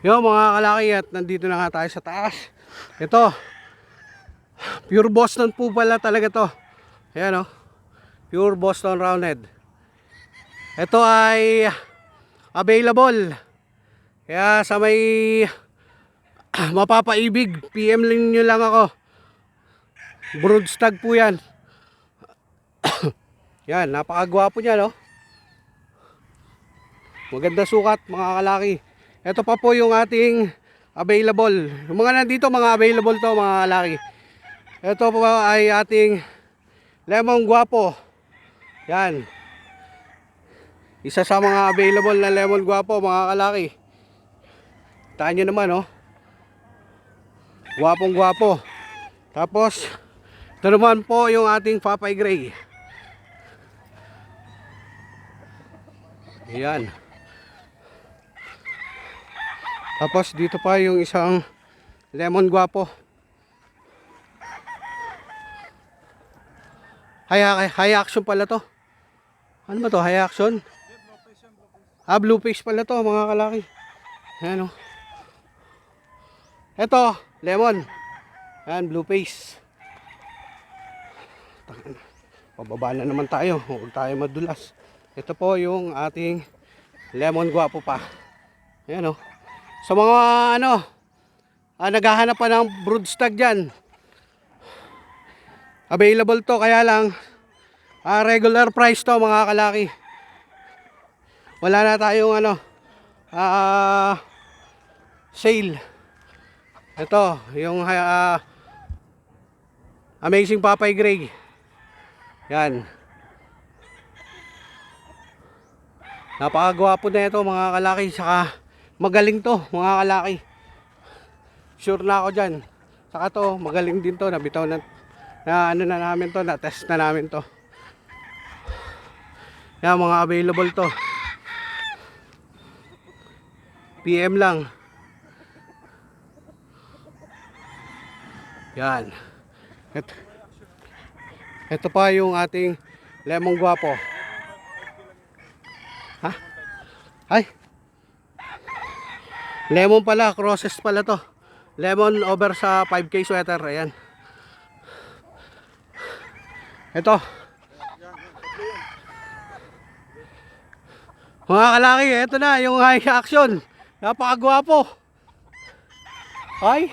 Yo mga kalaki, at nandito na nga tayo sa taas. Ito, pure Boston po pala talaga to. Ayan o, pure Boston Roundhead. Ito ay available. Kaya sa may mapapaibig, PM nyo lang ako. Broodstag po yan. Yan, napakagwapo niya, no? Maganda sukat mga kalaki. Ito pa po yung ating available. Yung mga nandito, mga available to mga kalaki. Ito po ay ating lemon guwapo. Yan. Isa sa mga available na lemon guwapo mga kalaki. Taan nyo naman, oh. Guwapong guwapo. Tapos, ito naman po yung ating Papay Gray. Yan. Tapos dito pa yung isang lemon guwapo. High action pala to. Ano ba to? High action? Blue face pala to mga kalaki. Ayan o. Ito, lemon. Ayan, blue face. Pababa na naman tayo. Huwag tayo madulas. Ito po yung ating lemon guwapo pa. Ayan o. Sa mga naghahanap pa ng broodstag dyan, available to, kaya lang regular price to mga kalaki. Wala na tayong sale. Ito yung Amazing Papay Gray. Yan, napakagwapo na ito mga kalaki. Saka magaling to mga kalaki. Sure na ako dyan. Saka to, magaling din to. Nabitaw na namin to. Na-test na namin to. Yan, mga available to. PM lang. Yan. Ito pa yung ating lemon guwapo. Ha? Ay, lemon pala, crosses pala to. Lemon over sa 5K sweater. Ayan. Ito. Mga kalaki, ito na yung high action. Napakagwapo. Ay.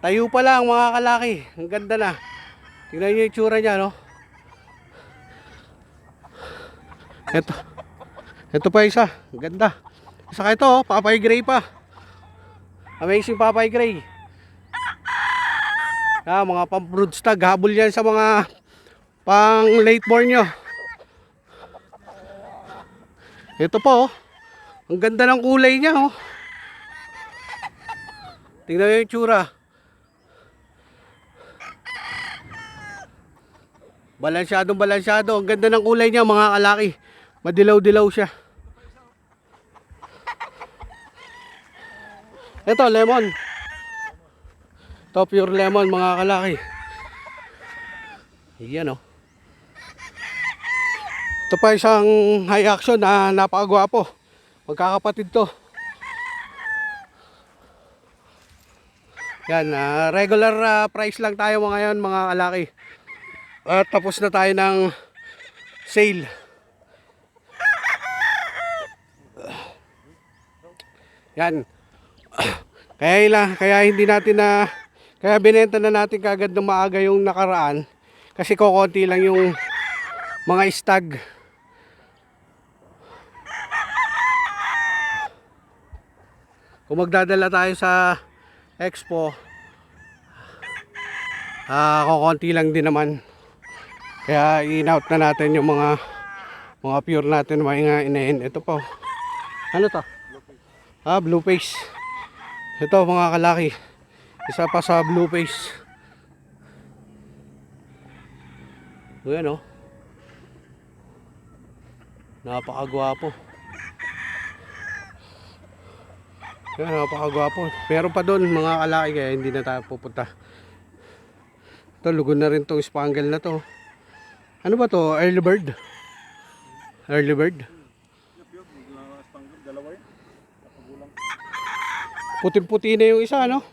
Tayo pa lang mga kalaki. Ang ganda na. Tingnan nyo yung itsura niya, no? Ito pa isa. Ang ganda. Saka ito, oh, Papay Gray pa. Amazing Papay Gray. Mga pang broodstag. Habol yan sa mga pang late born nyo. Ito po, oh. Ang ganda ng kulay niya, oh. Tingnan nyo yung itsura. Balansyado. Ang ganda ng kulay niya mga kalaki. Madilaw-dilaw siya. Ito, lemon. Ito, pure lemon mga kalaki. Yan, oh. Ito pa isang high action na napakagwapo. Magkakapatid to. Yan, regular price lang tayo ngayon mga kalaki. At tapos na tayo ng sale. Yan. Kaya hindi natin kaya binenta na natin kagad ng maaga yung nakaraan kasi kokonti lang yung mga stag. Kung magdadala tayo sa expo, kokonti lang din naman. Kaya in-out na natin yung mga pure natin, mga inahin. Ito po. Ano to? Blue face. Ito mga kalaki. Isa pa sa blue face. Ayan, oh. Napakagwapo. Ayan, napakagwapo. Meron pa doon mga kalaki kaya hindi na tayo pupunta. Ito, lugon na rin tong spangle na to. Ano ba to? Early bird? Early bird? Puting-puti na yung isa, no?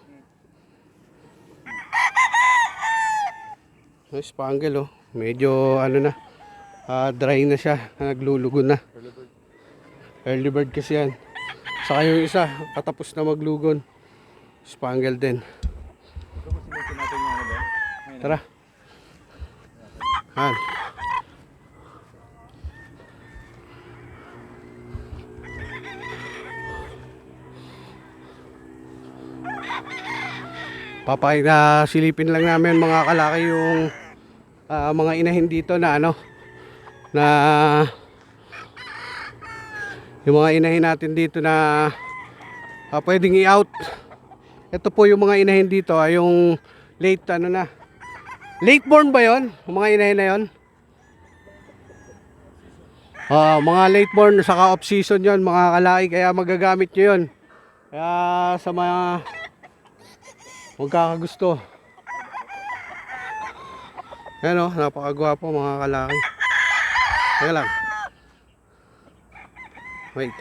Ay, Spangle, oh. Medyo, ano na, dry na siya. Naglulugo na. Early bird kasi yan. Saka yung isa, patapos na maglugon. Spangle din. Tara. Han. Papay na silipin lang namin mga kalaki yung mga inahin dito na ano na yung mga inahin natin dito na pwedeng i-out. Ito po yung mga inahin dito yung late ano na. Late born ba yon? Yung mga inahin na yon? Mga late born saka off season yon mga kalaki kaya magagamit nyo yun. Kaya sa mga magkakagusto. Ayan o, napakagwapo mga kalaki. Teka lang. Wait.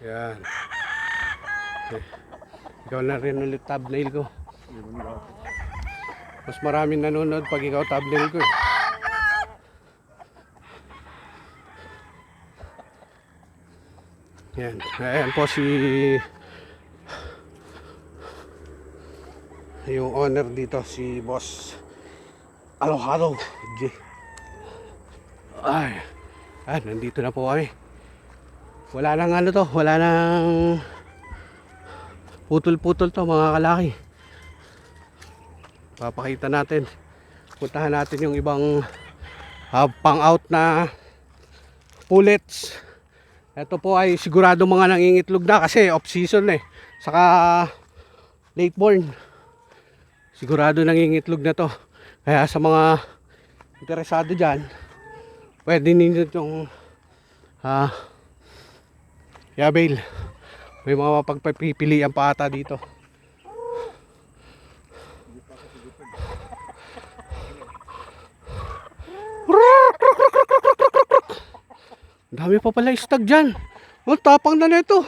Yan. Okay. Ikaw na rin ulit thumbnail ko. Mas maraming nanonood pag ikaw thumbnail ko. Yan. Ayan po si yung owner dito, si Boss Alojado. Ay, nandito na po kami. Wala nang ano to, wala nang putol-putol to mga kalaki. Papakita natin. Puntahan natin yung ibang pang out na pullets. Ito po ay sigurado mga nangingitlog na kasi off season eh. Saka late born. Sigurado nangingitlog na to. Kaya sa mga interesado dyan, pwede ninyo itong i-avail. May mga mapagpipilian pa ata dito. Dami pa pala istag dyan. Oh, tapang na nito.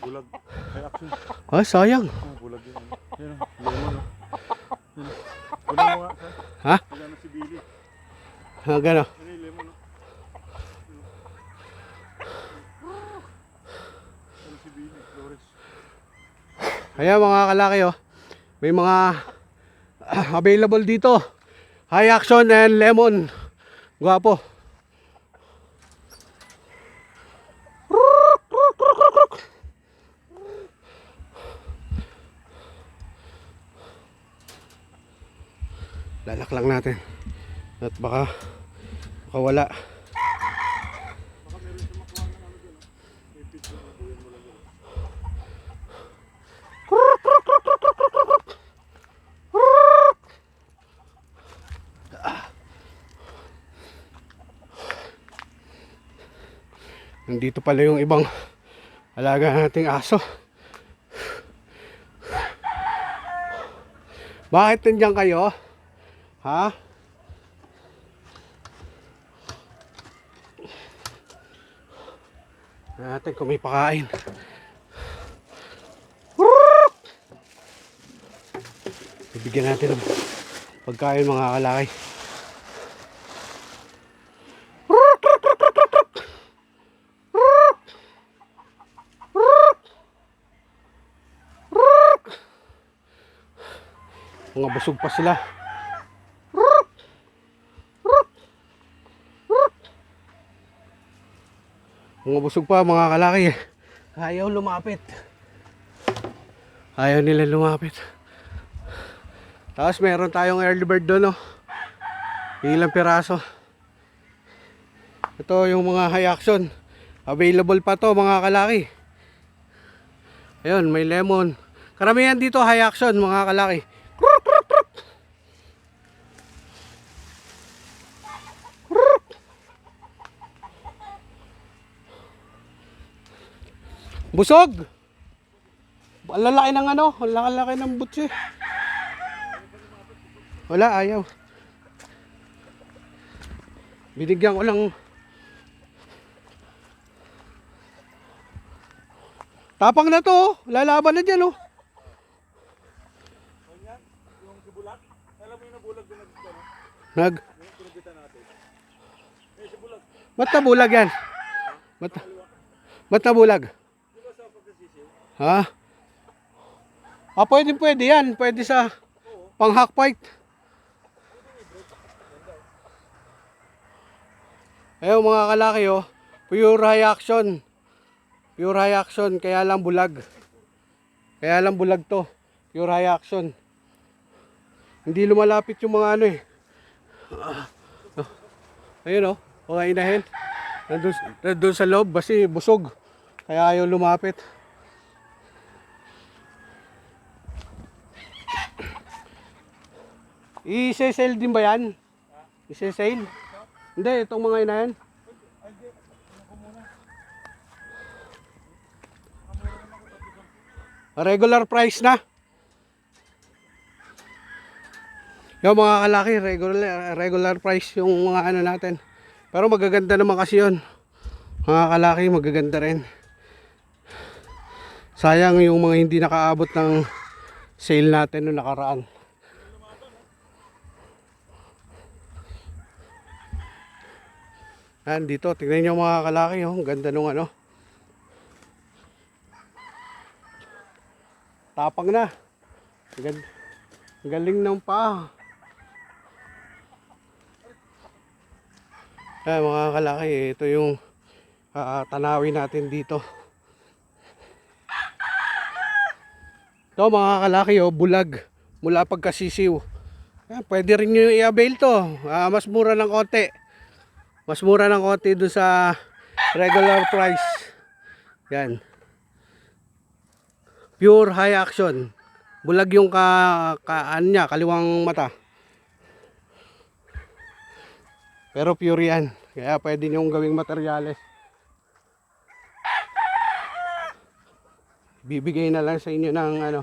Bulag. Ay, action. Ay, sayang. Bulag yun. Yan o, lemon o. Kunin mo nga, sir. Ha? Wala na si Billy. Gano? Ano yung lemon o? Ano si Billy, Flores. Ayan mga kalaki oh. May mga available dito. High action and lemon. Guwapo. Lalak lang natin. At baka wala. Baka meron siya makuha na ano dyan. May pizza na buyan mo lang dyan. Nandito pala yung ibang alaga nating aso. Bakit nandiyan kayo? Ha? Natin kung may pakain. Bibigyan natin ng pagkain mga kalaki. Mga busog pa sila. Mga busog pa mga kalaki. Ayaw lumapit. Ayaw nila lumapit. Tapos meron tayong early bird doon, no? Ilang piraso. Ito yung mga high action. Available pa to mga kalaki. Ayun, may lemon. Karamihan dito high action mga kalaki. Busog! Ang lalaki ng ano, ang lalaki ng butsi. Wala, ayaw. Binigyan ko lang Tapang na to, oh. Lalaban na dyan, oh. Ganyan, yung sibulat. Alam mo yung nabulag din nagkita, no? Nag, Yung pinagkita natin. Eh, sibulat. ba't nabulag yan? Ba't nabulag? Di ba sa pagkasisiw? Ha? Ah, pwede yan. Pwede sa pang hack fight. Ayun mga kalaki, oh. Pure high action. Pure high action. Kaya lang bulag. Kaya lang bulag to. Pure high action. Hindi lumalapit yung mga ano eh. Ayun oh. Mga inahin. Nandun sa loob. Kasi busog. Kaya ayaw lumapit. I-sale din ba yan? I-sale? Hindi, itong mga inahin. Regular price na. Yung mga kalaki, regular price yung mga ano natin. Pero magaganda naman kasi yun. Mga kalaki, magaganda rin. Sayang yung mga hindi nakaabot ng sale natin noong nakaraan. Yan, dito, tingnan nyo mga kalaki, oh. Ang ganda nung ano. Tapang na. Ang galing ng paa. Yan mga kalaki, ito yung tanawin natin dito. Ito mga kalaki, oh, bulag. Mula pagkasisiw. Yan, pwede rin nyo i-avail to. Mas mura ng konti. Mas mura ng konti doon sa regular price. Yan. Pure high action. Bulag yung ano niya, kaliwang mata. Pero pure yan. Kaya pwede niyong gawing materyales. Bibigay na lang sa inyo ng ano.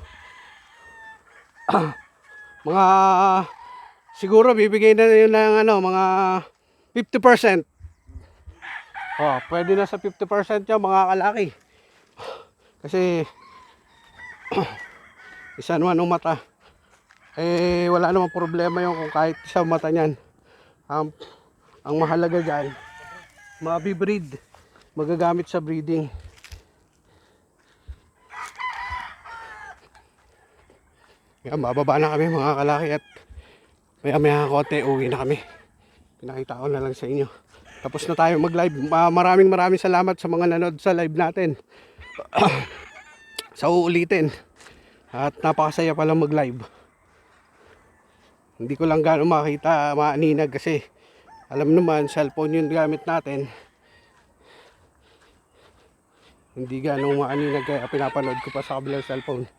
Mga siguro bibigay na yun ng ano, mga 50%. Oh, pwede na sa 50% yung mga kalaki. Kasi isa naman ng mata. Eh wala namang problema yung kung kahit isa mata niyan. Ang mahalaga diyan, mabibreed, magagamit sa breeding. Yan, bababa na kami mga kalaki at maya konti uwi na kami. Pinakita ko na lang sa inyo. Tapos na tayo mag-live. Maraming salamat sa mga nanood sa live natin. Sa uulitin. At napakasaya pala mag-live. Hindi ko lang gaano makita maaninag kasi alam naman cellphone yung gamit natin. Hindi gaano maaninag kaya pinapanood ko pa sa kabilang cellphone.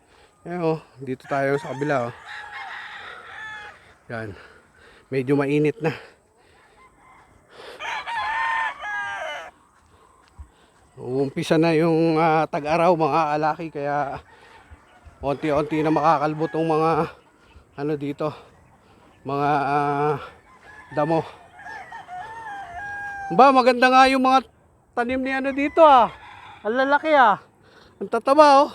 Ayan, dito tayo sa kabila. Yan. Medyo mainit na. Uumpisa na yung tag-araw mga alaki kaya onti-onti na makakalbo tong mga ano dito, mga damo. Ba, maganda nga yung mga tanim ni ano dito ah. Ang lalaki ah. Ang tataba oh.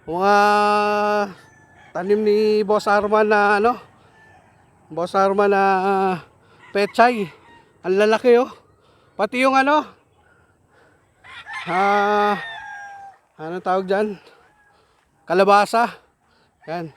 Mga tanim ni Boss Arman na ano, Boss Arman na pechay. Ang lalaki oh. Pati yung ano, ano tawag dyan? Kalabasa. Yan.